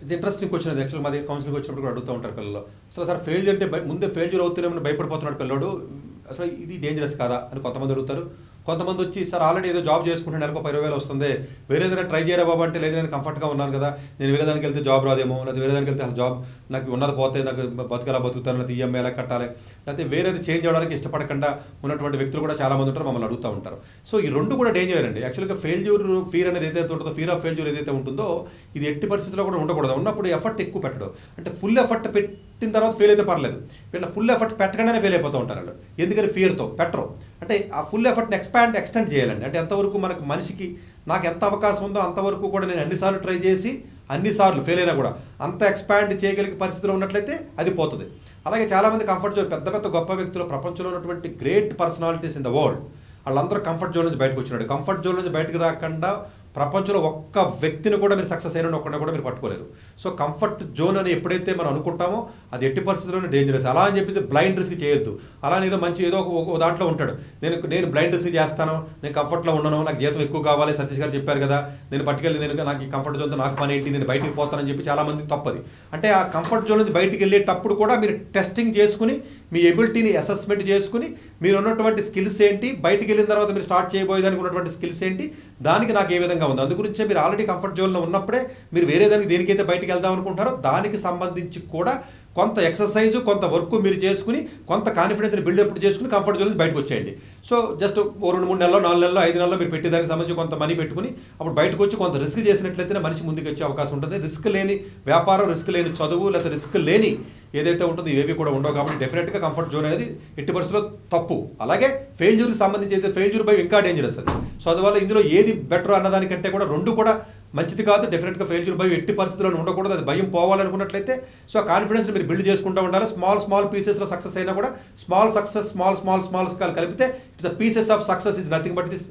ఇది interesting question. అది actual మాది కౌన్సిలింగ్ వచ్చినప్పుడు కూడా అడుగుతూ ఉంటారు పిల్లలు. అసలు సార్ ఫెయిల్ అంటే ముందే ఫెయిల్యూర్ అవుతున్నామని భయపడిపోతున్నాడు పిల్లడు, అసలు ఇది డేంజరస్ కాదా అని కొంతమంది అడుగుతారు. కొంతమంది వచ్చి సార్ ఆల్రెడీ ఏదో జాబ్ చేసుకుంటే నెలకు 10,000 వస్తుంది, వేరే ఏదైనా ట్రై చేయరా బాబు అంటే, లేదు నేను కంఫర్ట్గా ఉన్నాను కదా, నేను వేరే దానికి వెళ్తే జాబ్ రాదేమో, లేదా వేరే దానికి వెళ్తే అసలు జాబ్ నాకు ఉన్నది పోతే నాకు బతుకలా బతుకుతాను, లేకపోతే ఈఎంఐ ఎలా కట్టాలి, లేకపోతే వేరేది చేంజ్ అవ్వడానికి ఇష్టపడకుండా ఉన్నటువంటి వ్యక్తులు కూడా చాలా మంది ఉంటారు, మమ్మల్ని అడుగుతూ ఉంటారు. సో ఈ రెండు కూడా డేంజర్ అండి. యాక్చువల్గా ఫెయిల్యూర్ ఫీర్ అనేది ఏదైతే ఉంటుందో, ఫీర్ ఆఫ్ ఫెయిల్యూర్ ఏదైతే ఉంటుందో, ఇది ఎట్టి పరిస్థితుల్లో కూడా ఉండకూడదు. ఉన్నప్పుడు ఎఫర్ట్ ఎక్కువ పెట్టడం, అంటే ఫుల్ ఎఫర్ట్ పెట్టిన తర్వాత ఫెయిల్ అయితే పర్లేదు, వీళ్ళ ఫుల్ ఎఫర్ట్ పెట్టకుండానే ఫెయిల్ అయిపోతూ ఉంటారు వాళ్ళు. ఎందుకని ఫియర్తో పెట్టరు. అంటే ఆ ఫుల్ ఎఫర్ట్ని ఎక్స్టెండ్ చేయాలండి. అంటే ఎంతవరకు మనకు మనిషికి నాకు ఎంత అవకాశం ఉందో అంతవరకు కూడా నేను అన్నిసార్లు ట్రై చేసి అన్నిసార్లు ఫెయిల్ అయినా కూడా అంత ఎక్స్పాండ్ చేయగలిగే పరిస్థితిలో ఉన్నట్లయితే అది పోతుంది. అలాగే చాలామంది కంఫర్ట్ జోన్, పెద్ద పెద్ద గొప్ప వ్యక్తులు, ప్రపంచంలో ఉన్నటువంటి great personalities in the world, వాళ్ళందరూ కంఫర్ట్ జోన్ నుంచి బయటకు వచ్చినాడు. కంఫర్ట్ జోన్ నుంచి బయటకు రాకుండా ప్రపంచంలో ఒక్క వ్యక్తిని కూడా మీరు సక్సెస్ అయిన ఒక్కడిని కూడా మీరు పట్టుకోలేరు. సో కంఫర్ట్ జోన్ అని ఎప్పుడైతే మనం అనుకుంటామో అది ఎట్టి పరిస్థితుల్లోనే డేంజరస్. అలా అని చెప్పేసి బ్లైండ్ రిస్క్ చేయొద్దు. అలా ఏదో మంచి ఏదో ఒక దాంట్లో ఉంటాడు, నేను బ్లైండ్ రిస్క్ చేస్తాను, నేను కంఫర్ట్లో ఉన్నాను, నాకు జీతం ఎక్కువ కావాలి, సతీష్ గారు చెప్పారు కదా, నేను పట్టుకెళ్ళి నాకు ఈ కంఫర్ట్ జోన్తో నాకు పని ఏంటి, నేను బయటికి పోతానని చెప్పి చాలామంది తప్పది. అంటే ఆ కంఫర్ట్ జోన్ నుంచి బయటికి వెళ్ళేటప్పుడు కూడా మీరు టెస్టింగ్ చేసుకుని, మీ ఎబిలిటీని అసెస్మెంట్ చేసుకుని, మీరు ఉన్నటువంటి స్కిల్స్ ఏంటి, బయటికి వెళ్ళిన తర్వాత మీరు స్టార్ట్ చేయబోయేదానికి ఉన్నటువంటి స్కిల్స్ ఏంటి, దానికి నాకు ఏ విధంగా ఉంది. అందుగురించే మీరు ఆల్రెడీ కంఫర్ట్ జోన్లో ఉన్నప్పుడే మీరు వేరే దానికి దేనికైతే బయటికి వెళ్దాం అనుకుంటారో దానికి సంబంధించి కూడా కొంత ఎక్సర్సైజు, కొంత వర్క్ మీరు చేసుకుని, కొంత కాన్ఫిడెన్స్ని బిల్డప్ చేసుకుని కంఫర్ట్ జోన్ నుంచి బయటకు వచ్చేయండి. సో జస్ట్ 2-3 నెలలో, 4 నెలలో, 5 నెలలో మీరు పెట్టేదానికి సంబంధించి కొంత మనీ పెట్టుకుని అప్పుడు బయటకు వచ్చి కొంత రిస్క్ చేసినట్లయితే మనిషి ముందుకు వచ్చే అవకాశం ఉంటుంది. రిస్క్ లేని వ్యాపారం, రిస్క్ లేని చదువు, లేకపోతే రిస్క్ లేని ఏదైతే ఉంటుందో ఇవేవి కూడా ఉండవు. కాబట్టి డెఫినెట్గా కంఫర్ట్ జోన్ అనేది ఎట్టి పరిస్థితుల్లో తప్పు. అలాగే ఫెయిల్యూర్కి సంబంధించి అయితే ఫెయిల్యూర్ భయం ఇంకా డేంజరస్ అది. సో అందువల్ల ఇందులో ఏది బెటర్ అన్నదానికంటే కూడా రెండు కూడా మంచిది కాదు. డెఫినెట్గా ఫెయిల్యూర్ భయం ఎట్టి పరిస్థితుల్లో ఉండకూడదు. అది భయం పోవాలనుకున్నట్లయితే సో ఆ కాన్ఫిడెన్స్ మీరు బిల్డ్ చేసుకుంటూ ఉండాలి. స్మాల్ పీసెస్లో సక్సెస్ అయినా కూడా స్మాల్ సక్సెస్, స్మాల్ కలిపితే it's the pieces of success is nothing but this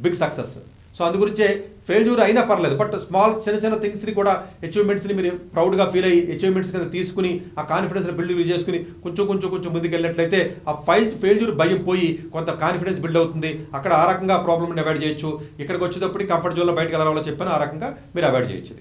big success. So అందుగురించే ఫెయిల్యూర్ అయినా పర్లేదు, బట్ చిన్న థింగ్స్ని కూడా, అచీవ్మెంట్స్ని మీరు ప్రౌడ్గా ఫీల్ అయ్యి అచీవ్మెంట్స్ కింద తీసుకుని ఆ కాన్ఫిడెన్స్ని బిల్డ్ చేసుకుని కొంచెం ముందుకు వెళ్ళినట్లయితే ఆ ఫెయిల్యూర్ భయం పోయి కొంత కాన్ఫిడెన్స్ బిల్డ్ అవుతుంది. అక్కడ ఆ రకంగా ప్రాబ్లమ్ని అవాయిడ్ చేయొచ్చు. ఇక్కడికి వచ్చేటప్పటికి కంఫర్ట్ జోన్లో బయటకు వెళ్ళాలో చెప్పాను, ఆ రకంగా మీరు అవాయిడ్ చేయొచ్చు.